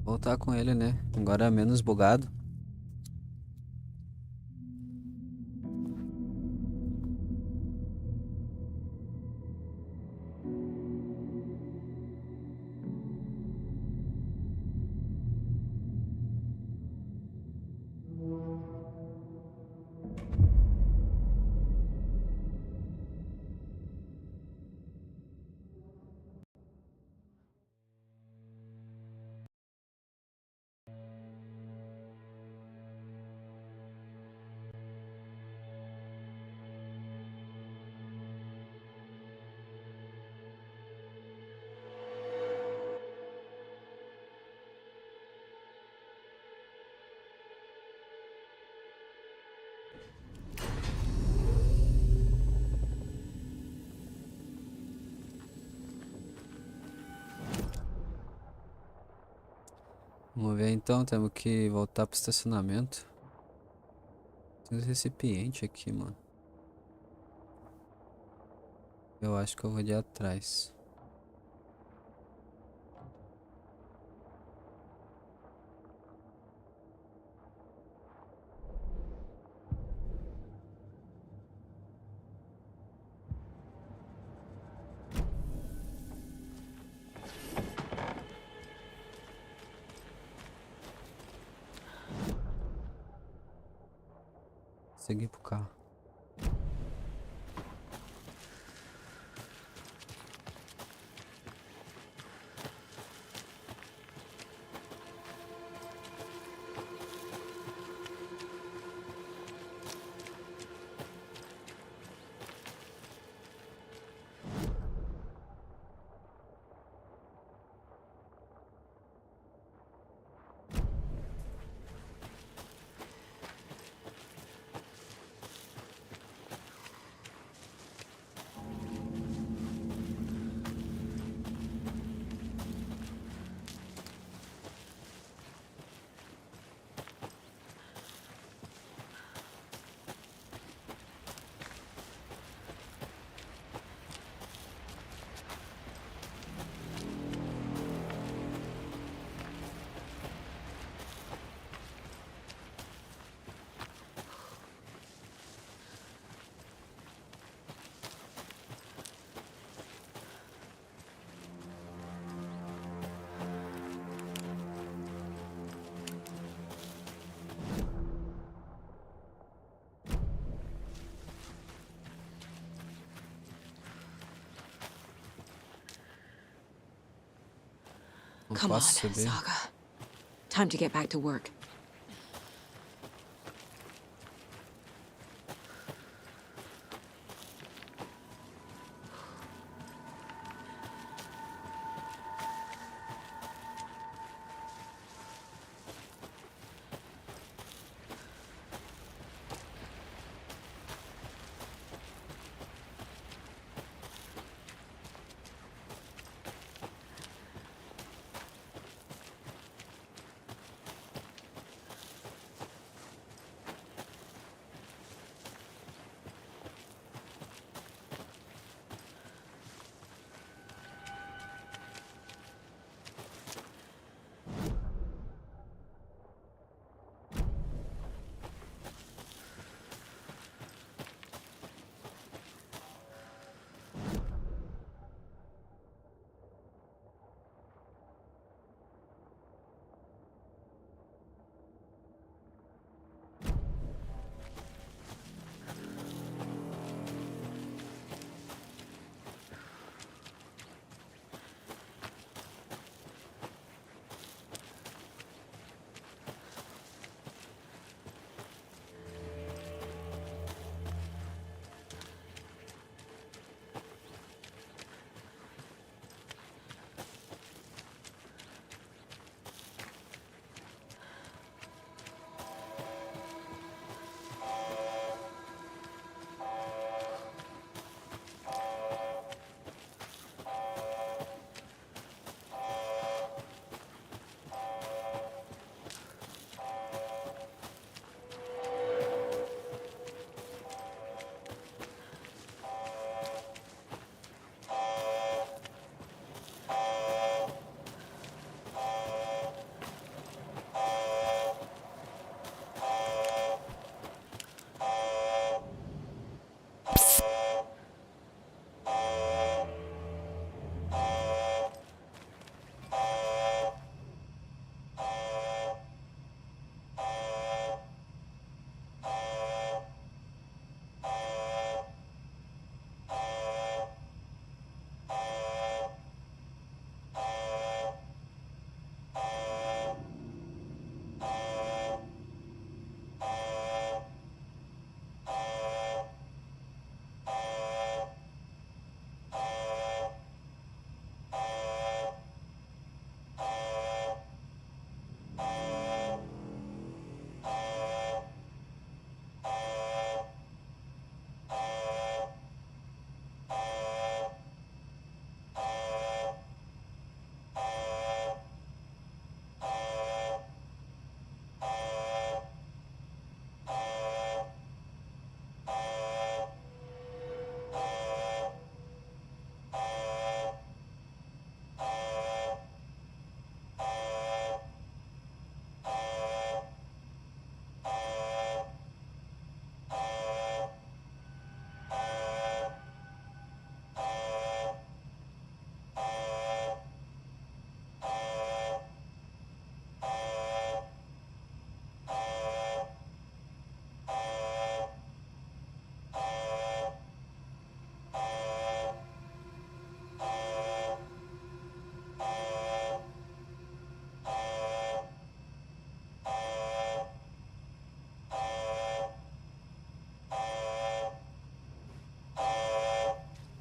Voltar com ele, né? Agora é menos bugado. Vamos ver então, temos que voltar pro estacionamento. Tem uns recipientes aqui, mano. Eu acho que eu vou de atrás. Seguir pro carro. Não Come on, posso subir. Saga. Time to get back to work.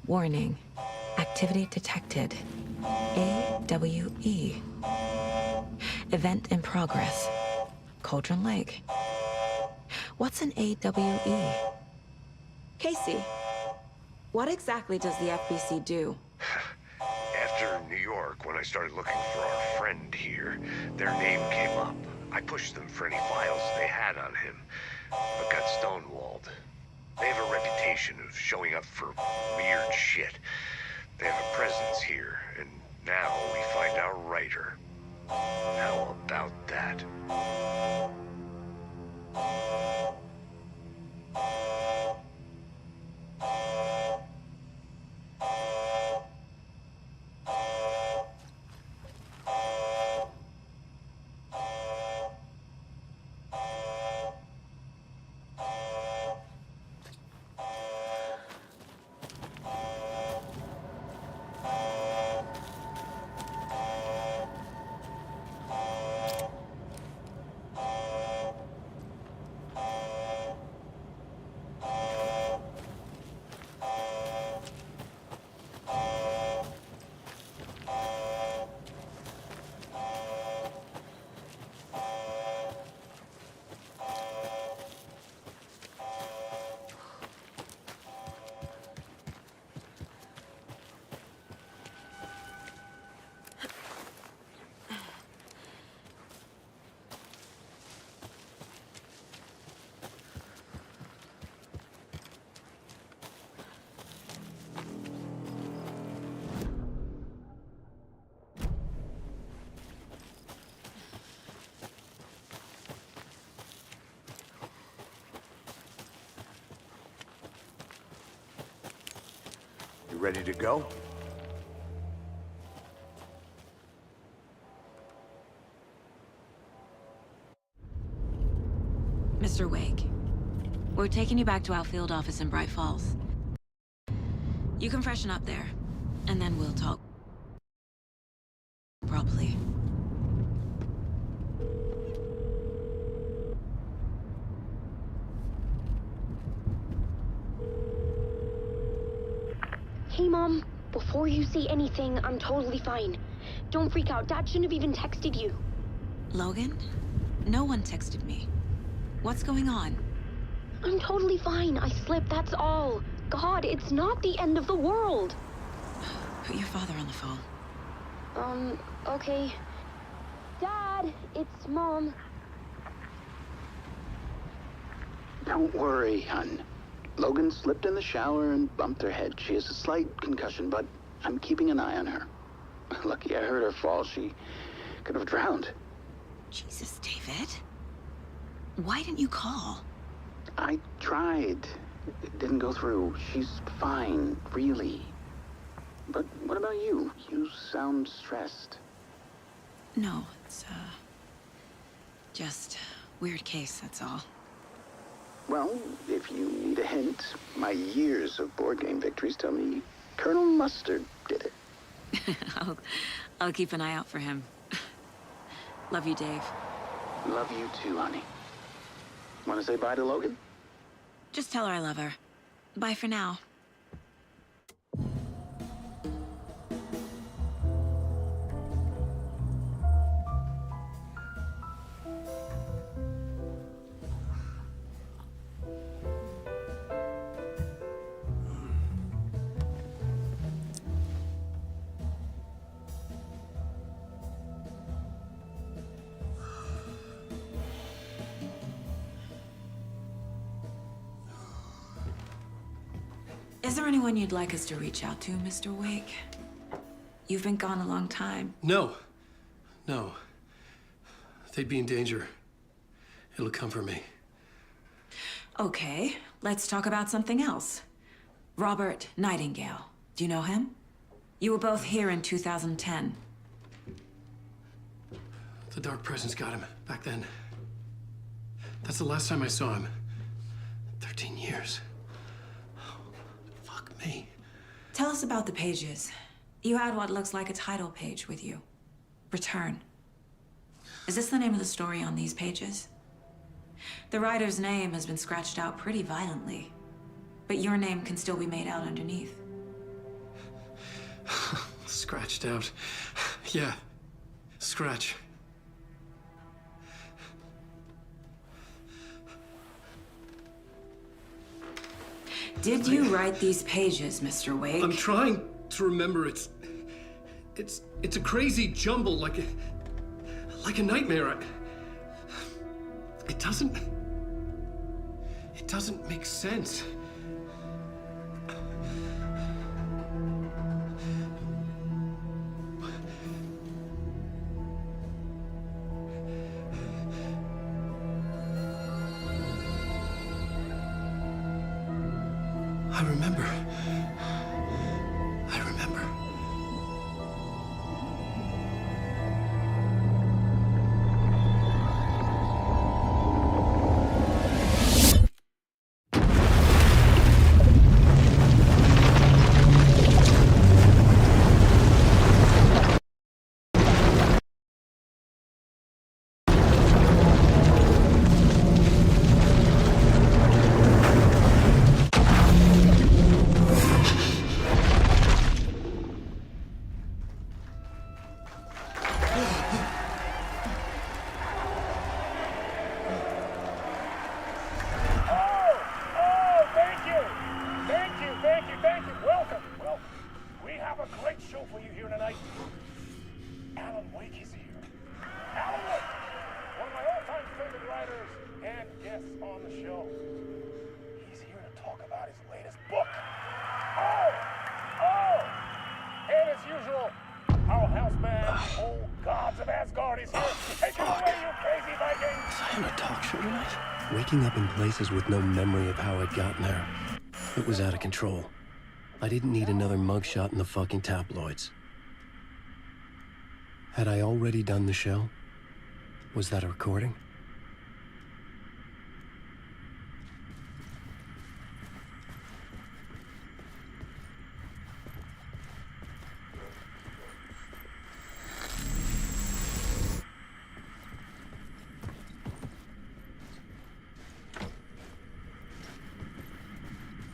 Warning. Activity detected. AWE. Event in progress. Cauldron Lake. What's an AWE? Casey, what exactly does the FBC do? After New York, when I started looking for our friend here, their name came up. I pushed them for any files they had on him, but got stonewalled. They have a reputation of showing up for weird shit. They have a presence here, and now we find our writer. How about that? You ready to go? Mr. Wake, we're taking you back to our field office in Bright Falls. You can freshen up there, and then we'll talk properly. Hey, Mom. Before you say anything, I'm totally fine. Don't freak out. Dad shouldn't have even texted you. Logan? No one texted me. What's going on? I'm totally fine. I slipped, that's all. God, it's not the end of the world. Put your father on the phone. Okay. Dad, it's Mom. Don't worry, hon. Logan slipped in the shower and bumped her head. She has a slight concussion, but I'm keeping an eye on her. Lucky I heard her fall. She could have drowned. Jesus, David. Why didn't you call? I tried. It didn't go through. She's fine, really. But what about you? You sound stressed. No, it's, just weird case, that's all. Well, if you need a hint, my years of board game victories tell me Colonel Mustard did it. I'll keep an eye out for him. Love you, Dave. Love you too, honey. Want to say bye to Logan? Just tell her I love her. Bye for now. Is there anyone you'd like us to reach out to, Mr. Wake? You've been gone a long time. No. No. They'd be in danger. It'll come for me. Okay, let's talk about something else. Robert Nightingale. Do you know him? You were both here in 2010. The Dark Presence got him back then. That's the last time I saw him. 13 years. Oh, fuck me. Tell us about the pages. You had what looks like a title page with you. Return. Is this the name of the story on these pages? The writer's name has been scratched out pretty violently, but your name can still be made out underneath. Scratched out. Yeah, scratch. Did you write these pages, Mr. Wake? I'm trying to remember. It's a crazy jumble, like a nightmare. It doesn't make sense. I remember. Welcome. Well, we have a great show for you here tonight. Alan Wake is here. Alan Wake, one of my all-time favorite writers and guests on the show. He's here to talk about his latest book. And as usual, our house band, Old Gods of Asgard, is here. Take it away, you crazy Vikings! Was I on a talk show tonight? Waking up in places with no memory of how I'd gotten there. It was out of control. I didn't need another mugshot in the fucking tabloids. Had I already done the show? Was that a recording?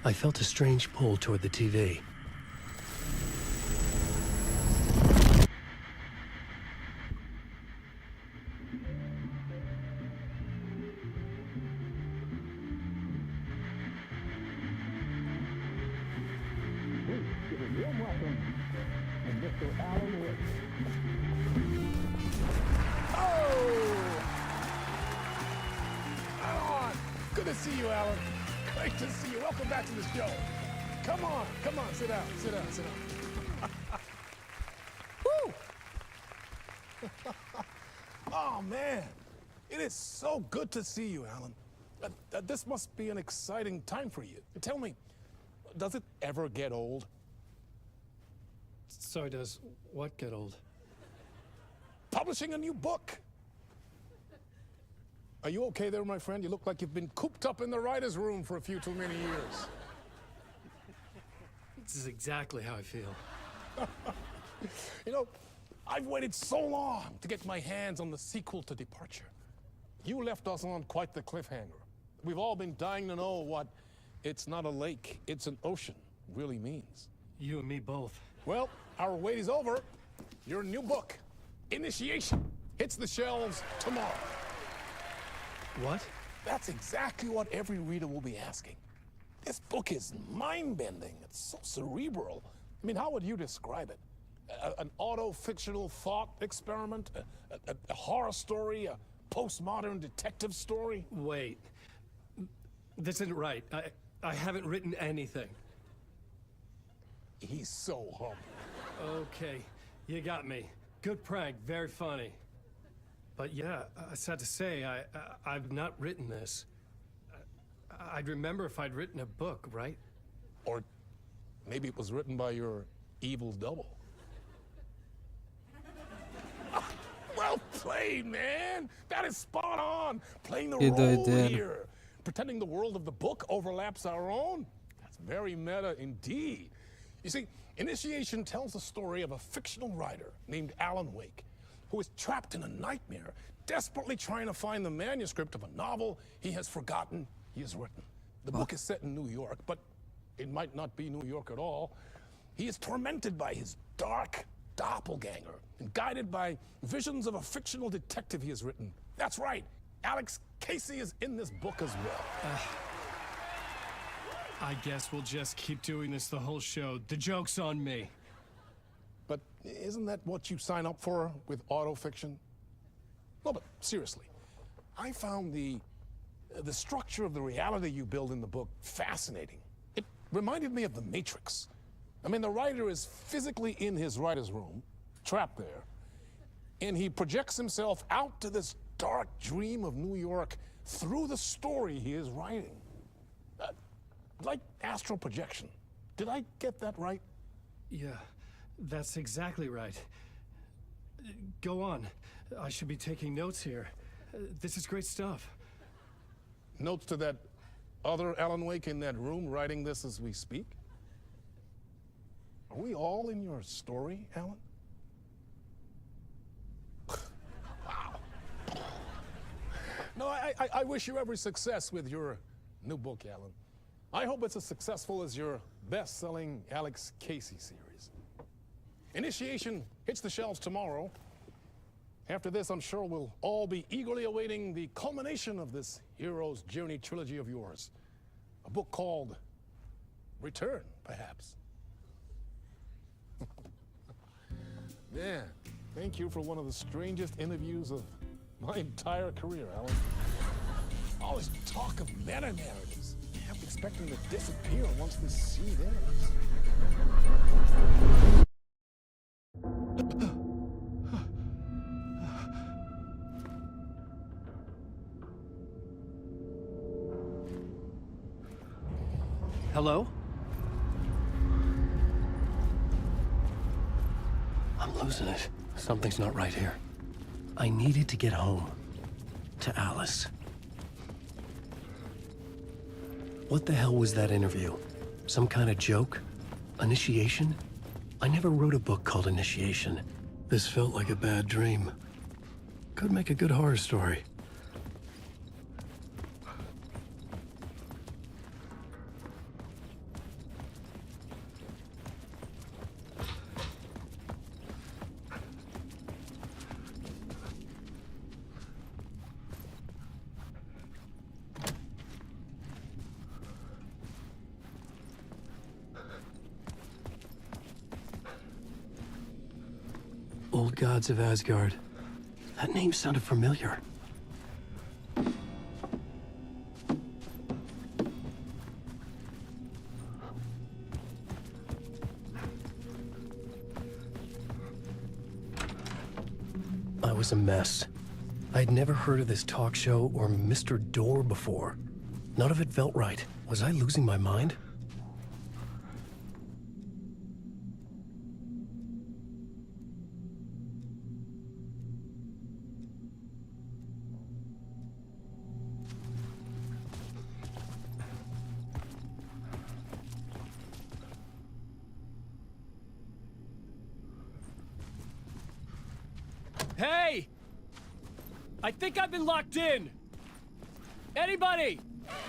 I felt a strange pull toward the TV. Good to see you, Alan. Great to see you. Welcome back to the show. Come on, sit down. Woo! Oh, man. It is so good to see you, Alan. This must be an exciting time for you. Tell me, does it ever get old? Sorry, does what get old? Publishing a new book. Are you okay there, my friend? You look like you've been cooped up in the writer's room for a few too many years. This is exactly how I feel. You know, I've waited so long to get my hands on the sequel to Departure. You left us on quite the cliffhanger. We've all been dying to know what "it's not a lake, it's an ocean" really means. You and me both. Well, our wait is over. Your new book, Initiation, hits the shelves tomorrow. What? That's exactly what every reader will be asking. This book is mind-bending. It's so cerebral. I mean, how would you describe it? An auto-fictional thought experiment? A horror story? A postmodern detective story? Wait. This isn't right. I haven't written anything. He's so humble. Okay, you got me. Good prank, very funny. But yeah, sad to say, I've not written this. I'd remember if I'd written a book, right? Or maybe it was written by your evil double. Well played, man! That is spot on! Playing the role here. Pretending the world of the book overlaps our own. That's very meta indeed. You see, Initiation tells the story of a fictional writer named Alan Wake, who is trapped in a nightmare, desperately trying to find the manuscript of a novel he has forgotten he has written. The book is set in New York, but it might not be New York at all. He is tormented by his dark doppelganger and guided by visions of a fictional detective he has written. That's right, Alex Casey is in this book as well. I guess we'll just keep doing this the whole show. The joke's on me. But isn't that what you sign up for with autofiction? No, but seriously, I found the structure of the reality you build in the book fascinating. It reminded me of The Matrix. I mean, the writer is physically in his writer's room, trapped there, and he projects himself out to this dark dream of New York through the story he is writing. Like astral projection. Did I get that right? Yeah, that's exactly right. Go on. I should be taking notes here. This is great stuff. Notes to that other Alan Wake in that room writing this as we speak? Are we all in your story, Alan? Wow. No, I wish you every success with your new book, Alan. I hope it's as successful as your best-selling Alex Casey series. Initiation hits the shelves tomorrow. After this, I'm sure we'll all be eagerly awaiting the culmination of this hero's journey trilogy of yours. A book called Return, perhaps. Yeah, thank you for one of the strangest interviews of my entire career, Alan. All this talk of meta-narratives. I'm expecting to disappear once this seed ends. Hello? I'm losing it. Something's not right here. I needed to get home. To Alice. What the hell was that interview? Some kind of joke? Initiation? I never wrote a book called Initiation. This felt like a bad dream. Could make a good horror story. Old gods of Asgard. That name sounded familiar. I was a mess. I'd never heard of this talk show or Mr. Door before. None of it felt right. Was I losing my mind? Hey! I think I've been locked in! Anybody?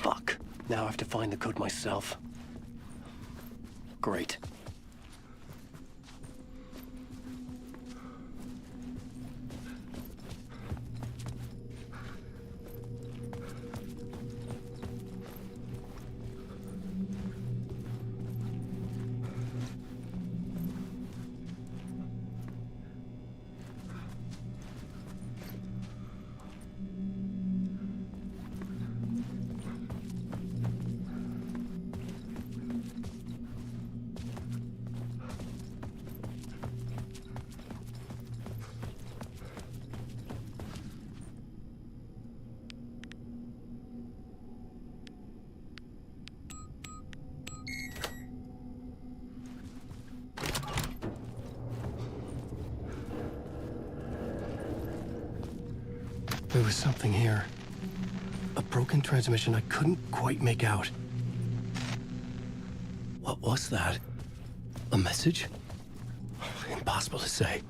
Fuck. Now I have to find the code myself. Great. There was something here. A broken transmission I couldn't quite make out. What was that? A message? Impossible to say.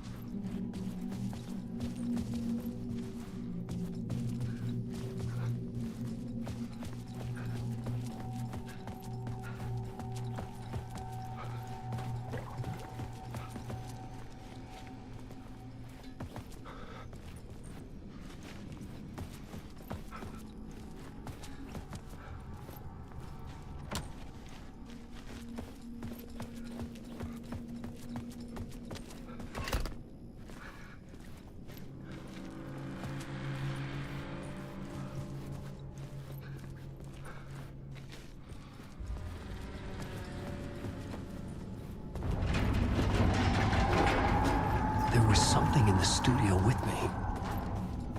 was something in the studio with me.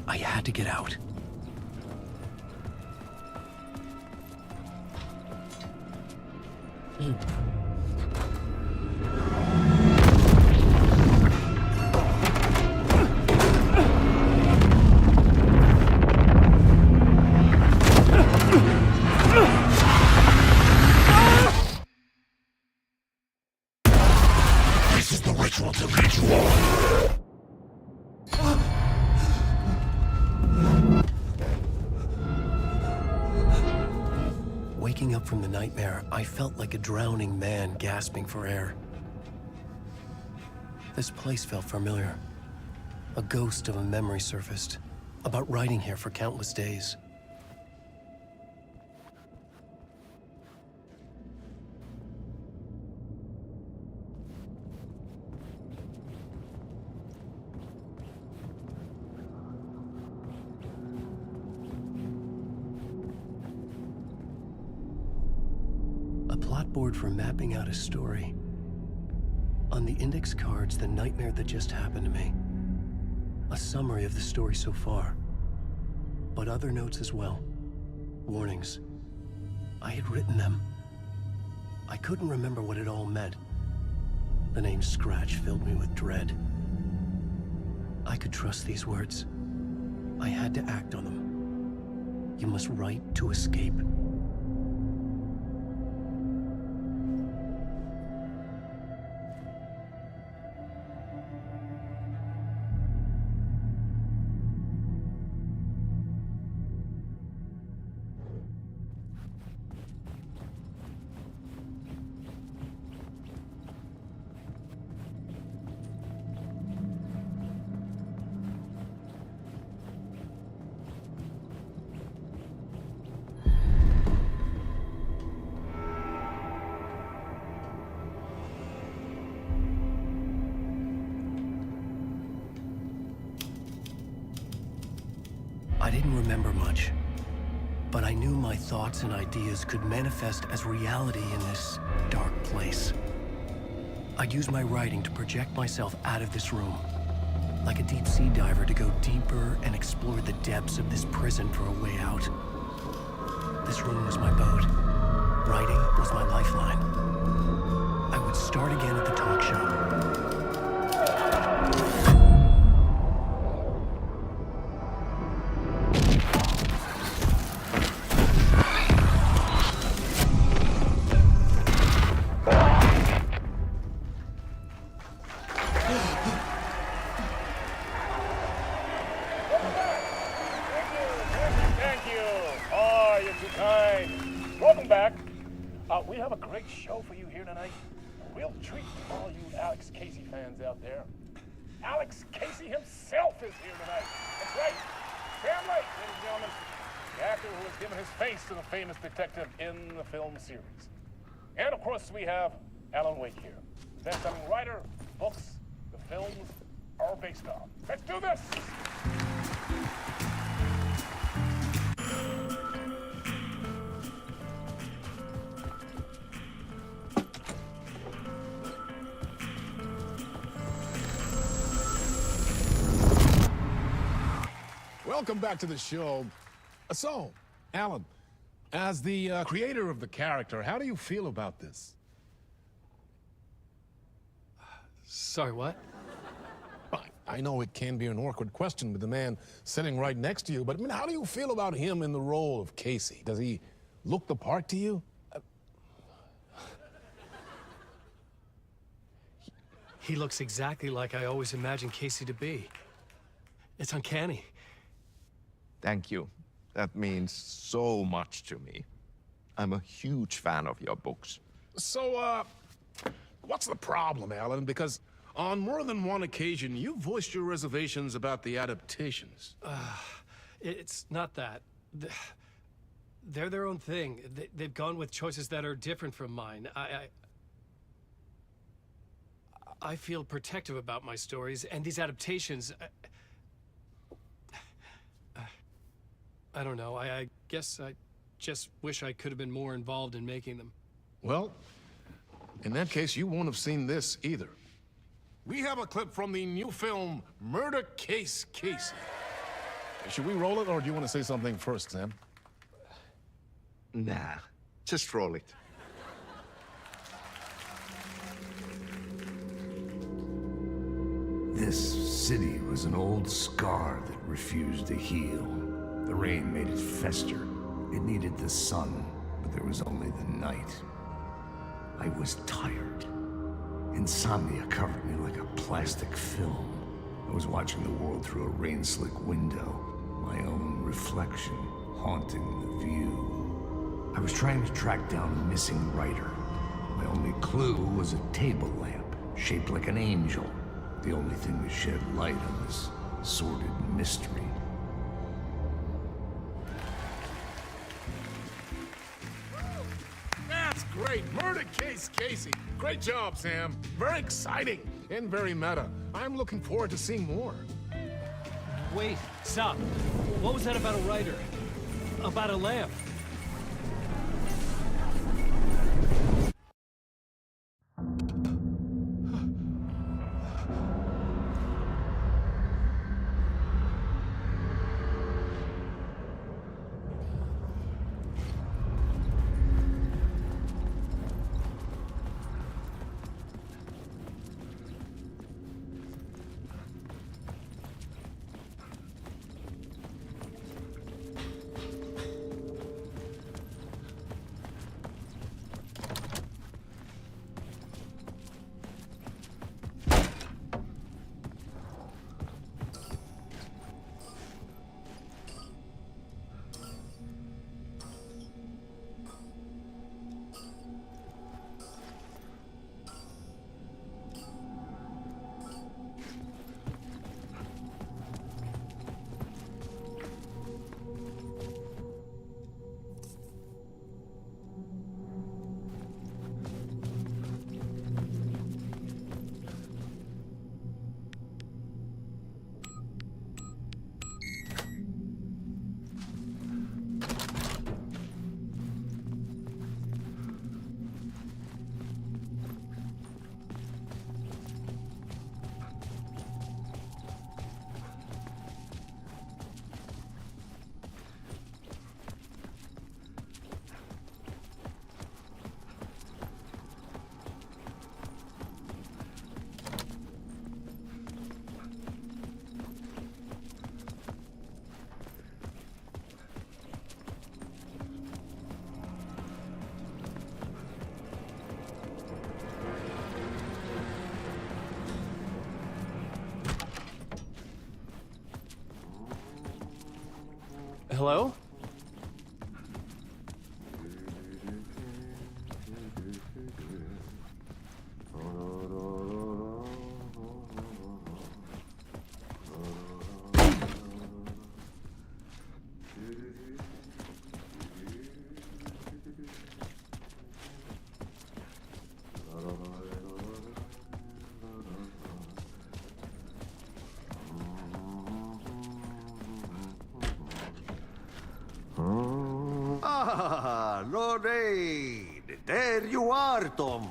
I had to get out. This is the ritual to lead you on. Waking up from the nightmare, I felt like a drowning man gasping for air. This place felt familiar. A ghost of a memory surfaced, about riding here for countless days. A plot board for mapping out a story. On the index cards, the nightmare that just happened to me. A summary of the story so far. But other notes as well. Warnings. I had written them. I couldn't remember what it all meant. The name Scratch filled me with dread. I could trust these words. I had to act on them. You must write to escape. I didn't remember much, but I knew my thoughts and ideas could manifest as reality in this dark place. I'd use my writing to project myself out of this room, like a deep sea diver to go deeper and explore the depths of this prison for a way out. This room was my boat. Writing was my lifeline. I would start again at the talk show. Welcome back. We have a great show for you here tonight. A real treat for all you Alex Casey fans out there. Alex Casey himself is here tonight. That's right. Sam Lake, ladies and gentlemen. The actor who has given his face to the famous detective in the film series. And of course, we have Alan Wake here. Best-selling writer, books, the films are based on. Let's do this! Welcome back to the show. So, Alan, as the creator of the character, how do you feel about this? Sorry, what? I know it can be an awkward question with the man sitting right next to you, but I mean, how do you feel about him in the role of Casey? Does he look the part to you? He looks exactly like I always imagined Casey to be. It's uncanny. Thank you. That means so much to me. I'm a huge fan of your books. So, what's the problem, Alan? Because on more than one occasion, you voiced your reservations about the adaptations. It's not that. They're their own thing. They've gone with choices that are different from mine. I feel protective about my stories, and these adaptations... I don't know. I guess I just wish I could have been more involved in making them. Well, in that case, you won't have seen this either. We have a clip from the new film, Murder Case Casey. Should we roll it, or do you want to say something first, Sam? Nah, just roll it. This city was an old scar that refused to heal. The rain made it fester. It needed the sun, but there was only the night. I was tired. Insomnia covered me like a plastic film. I was watching the world through a rain-slick window, my own reflection haunting the view. I was trying to track down a missing writer. My only clue was a table lamp, shaped like an angel. The only thing that shed light on this sordid mystery. That's great! Murder Case Casey! Great job, Sam. Very exciting and very meta. I'm looking forward to seeing more. Wait, stop. What was that about a writer? About a lamp? Hello? Ah, Lorraine! There you are, Tom.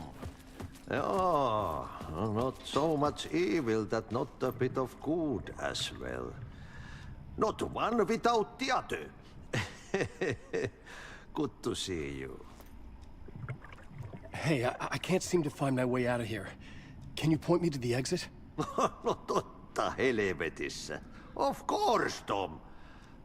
Oh, not so much evil that not a bit of good as well. Not one without the other. Good to see you. Hey, I can't seem to find my way out of here. Can you point me to the exit? No totta helvetissä. Of course, Tom.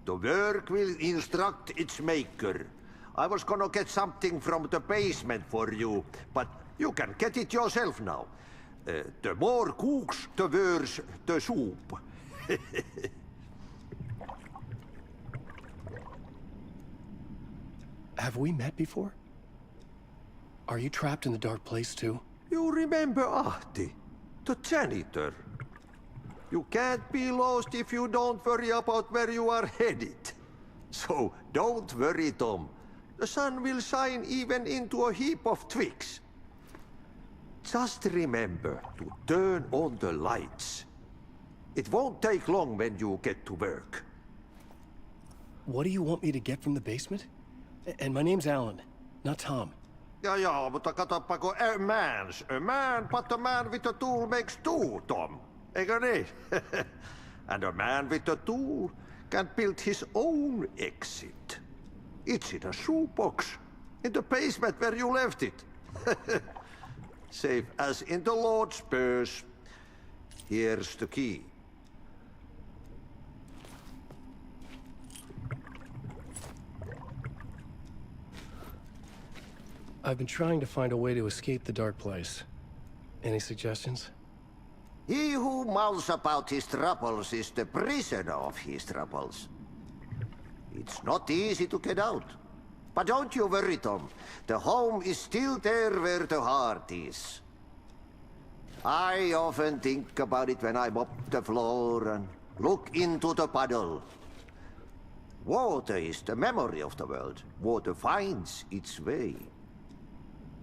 The work will instruct its maker. I was gonna get something from the basement for you, but you can get it yourself now. The more cooks, the worse the soup. Have we met before? Are you trapped in the dark place too? You remember Ahti, the janitor. You can't be lost if you don't worry about where you are headed. So don't worry, Tom. The sun will shine even into a heap of twigs. Just remember to turn on the lights. It won't take long when you get to work. What do you want me to get from the basement? And my name's Alan, not Tom. Ja, mutta katoppa kun a man, but a man with a tool makes two, Tom. Eikö niin? And a man with a tool can build his own exit. It's in a shoebox, in the basement where you left it. Safe as in the Lord's purse. Here's the key. I've been trying to find a way to escape the dark place. Any suggestions? He who mouths about his troubles is the prisoner of his troubles. It's not easy to get out. But don't you worry, Tom. The home is still there where the heart is. I often think about it when I mop the floor and look into the puddle. Water is the memory of the world. Water finds its way.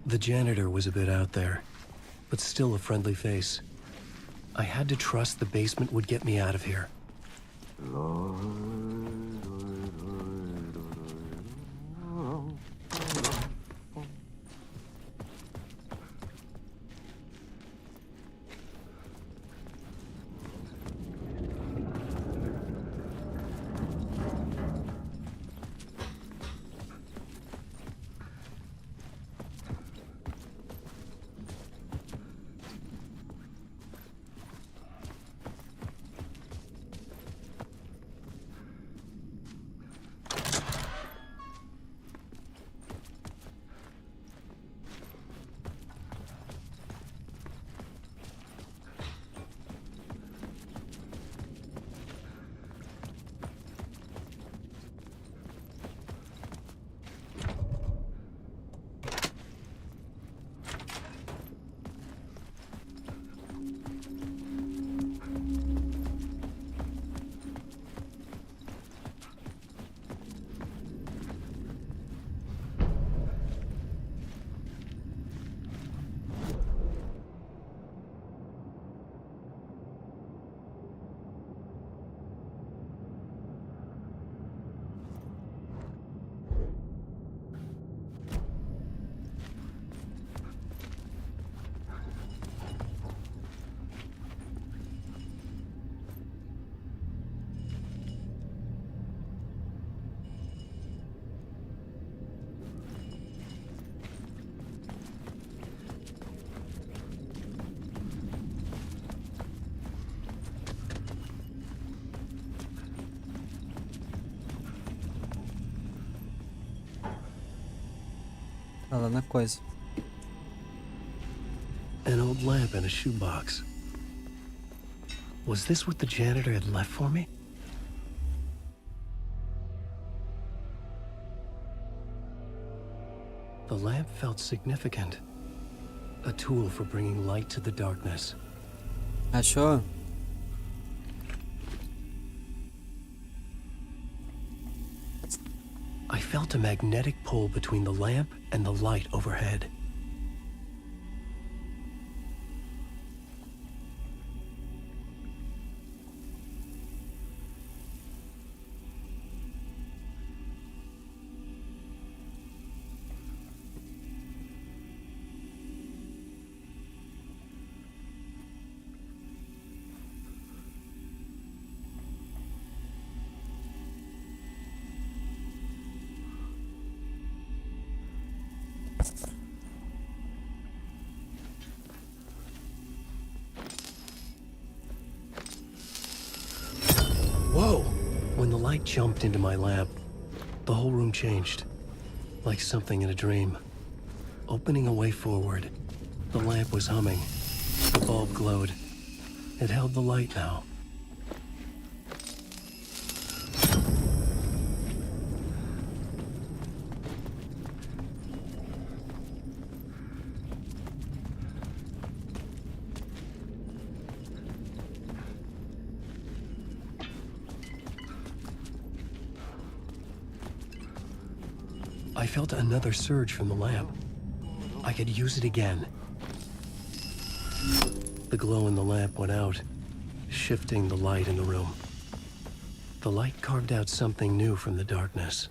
The janitor was a bit out there, but still a friendly face. I had to trust the basement would get me out of here. Tá lá na coisa. An old lamp in a shoebox. Was this what the janitor had left for me? The lamp felt significant. A tool for bringing light to the darkness. Achou? I felt a magnetic pull between the lamp and the light overhead. Whoa! When the light jumped into my lamp, the whole room changed. Like something in a dream. Opening a way forward, the lamp was humming. The bulb glowed. It held the light now. I felt another surge from the lamp. I could use it again. The glow in the lamp went out, shifting the light in the room. The light carved out something new from the darkness.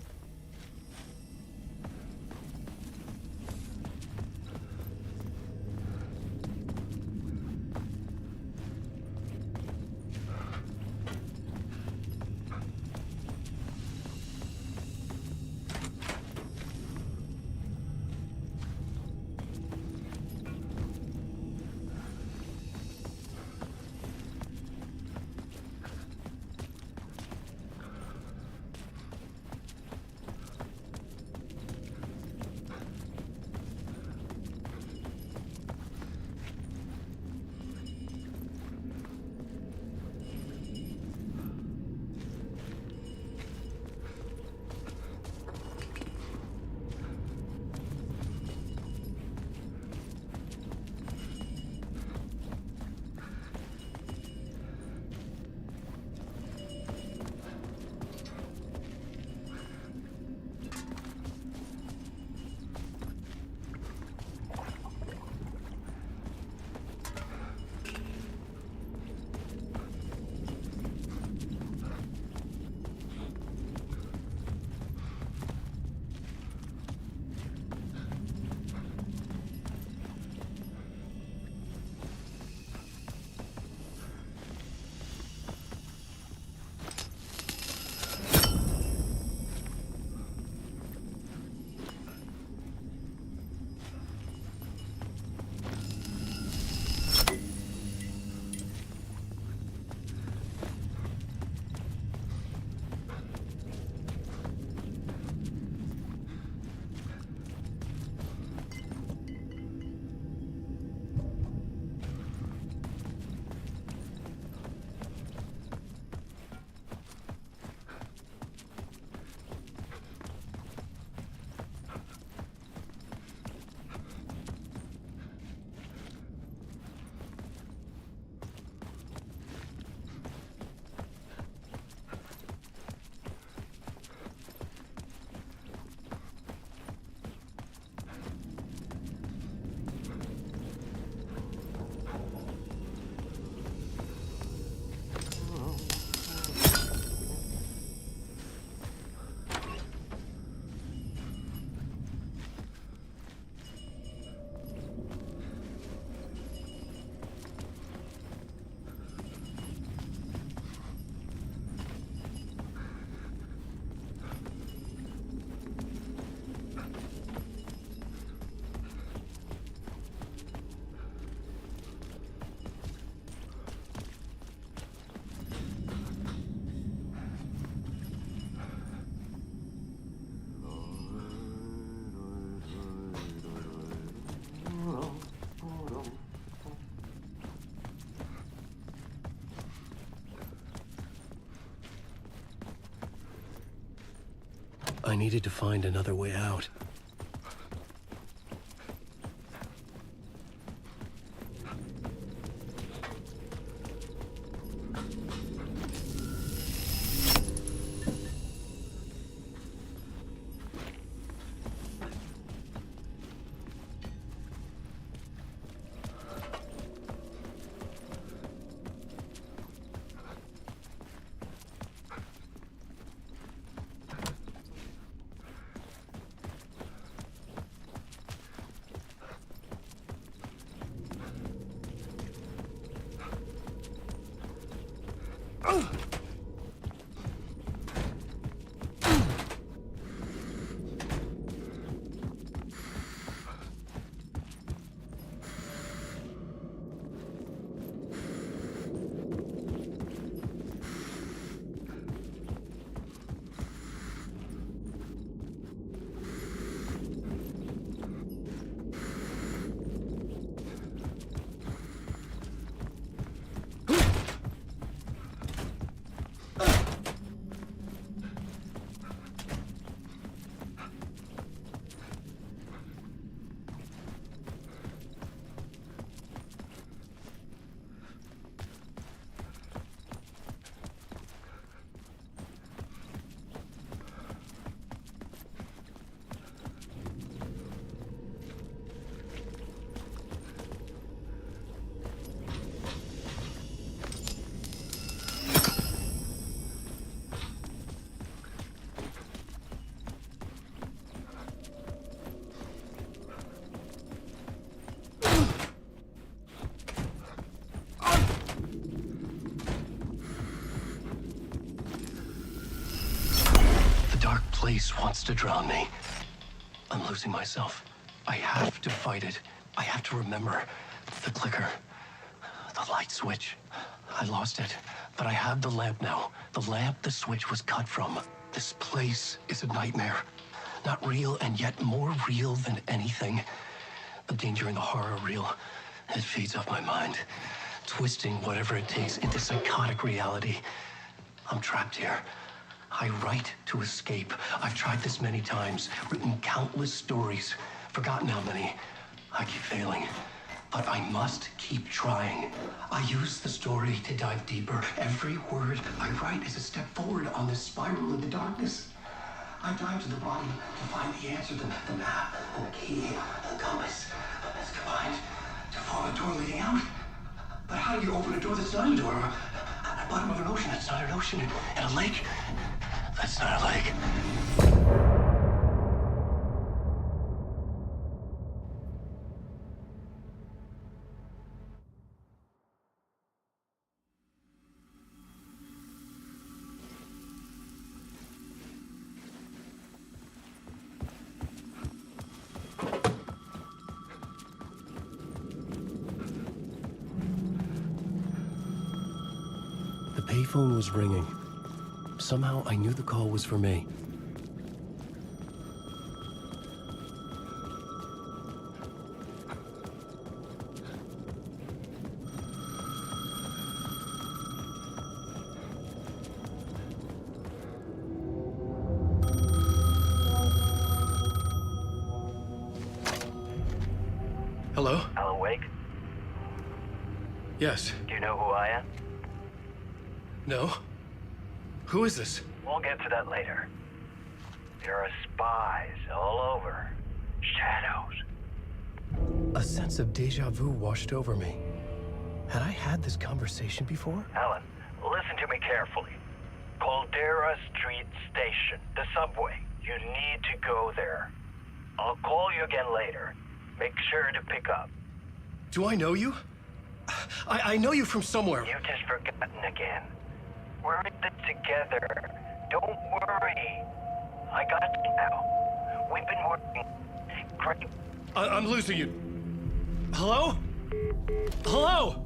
I needed to find another way out. Place wants to drown me. I'm losing myself. I have to fight it. I have to remember. The clicker. The light switch. I lost it. But I have the lamp now. The lamp the switch was cut from. This place is a nightmare. Not real, and yet more real than anything. The danger and the horror real. It feeds off my mind. Twisting whatever it takes into psychotic reality. I'm trapped here. I write to escape. I've tried this many times, written countless stories, forgotten how many. I keep failing, but I must keep trying. I use the story to dive deeper. Every word I write is a step forward on this spiral in the darkness. I dive to the bottom to find the answer, the map, and the key, the compass. It's combined to form a door leading out. But how do you open a door that's not a door? At the bottom of an ocean that's not an ocean, and a lake that's not a lake. The payphone was ringing. Somehow I knew the call was for me. Hello? Alan Wake? Yes. Do you know who I am? No? Who is this? We'll get to that later. There are spies all over. Shadows. A sense of deja vu washed over me. Had I had this conversation before? Alan, listen to me carefully. Caldera Street Station, the subway. You need to go there. I'll call you again later. Make sure to pick up. Do I know you? I know you from somewhere. You've just forgotten again. We're in this together. Don't worry. I got you now. We've been working great. I'm losing you. Hello? Hello?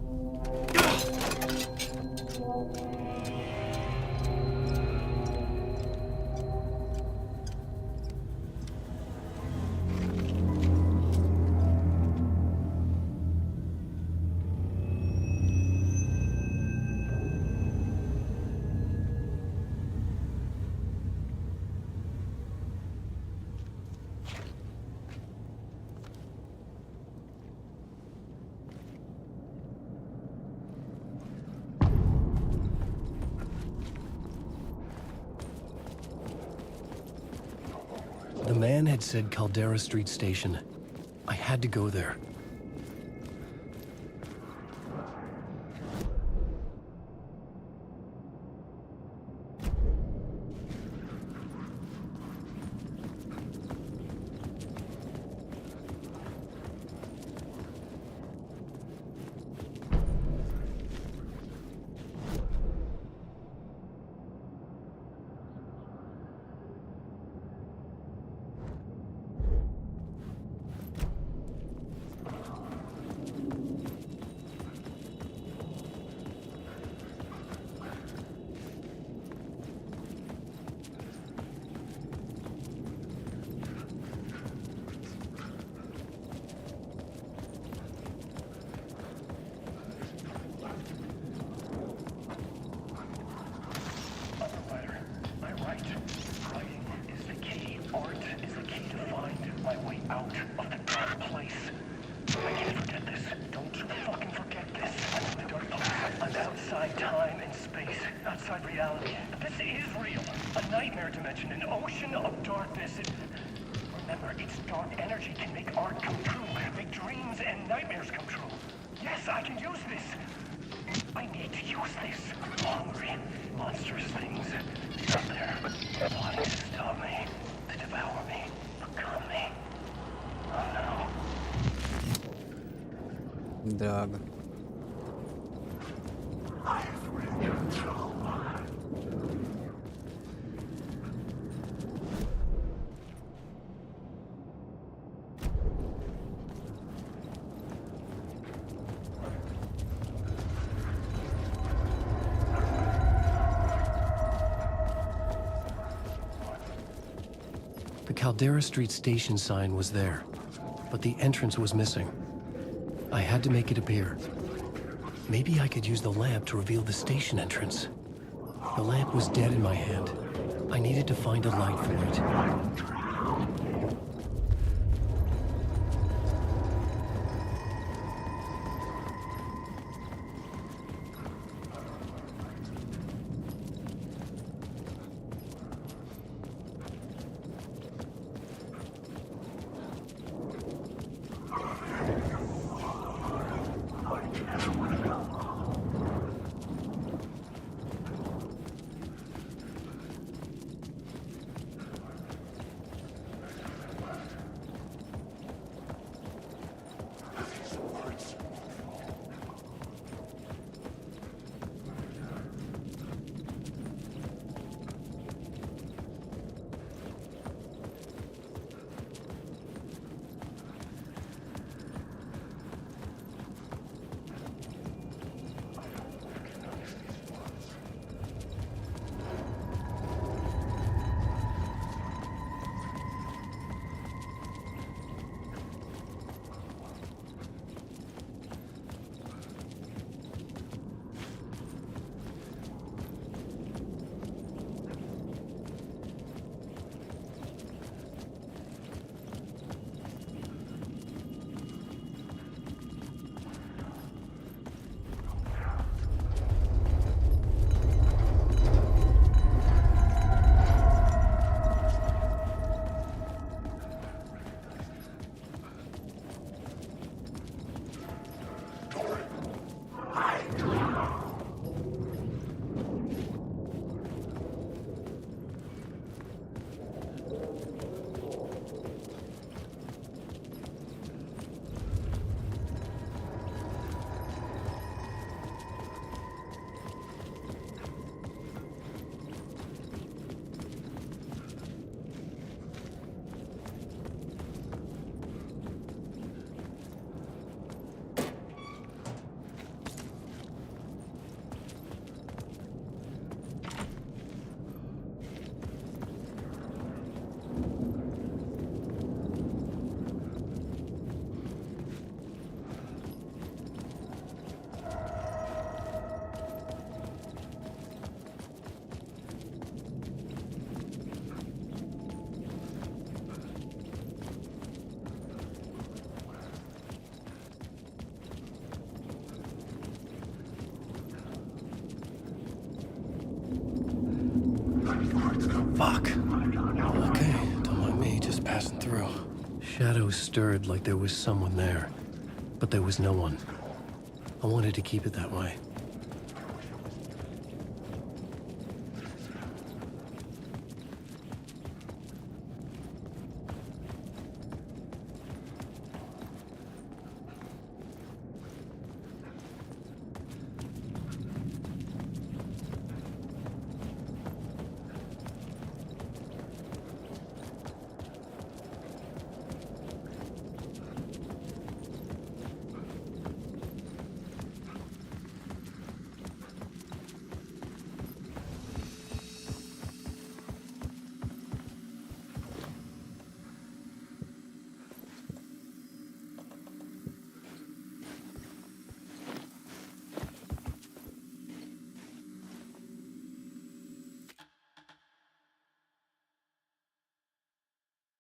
man had said Caldera Street Station. I had to go there. Droga. The Caldera Street Station sign was there, but the entrance was missing. I had to make it appear. Maybe I could use the lamp to reveal the station entrance. The lamp was dead in my hand. I needed to find a light for it. Fuck. Okay, don't mind me, just passing through. Shadows stirred like there was someone there, but there was no one. I wanted to keep it that way.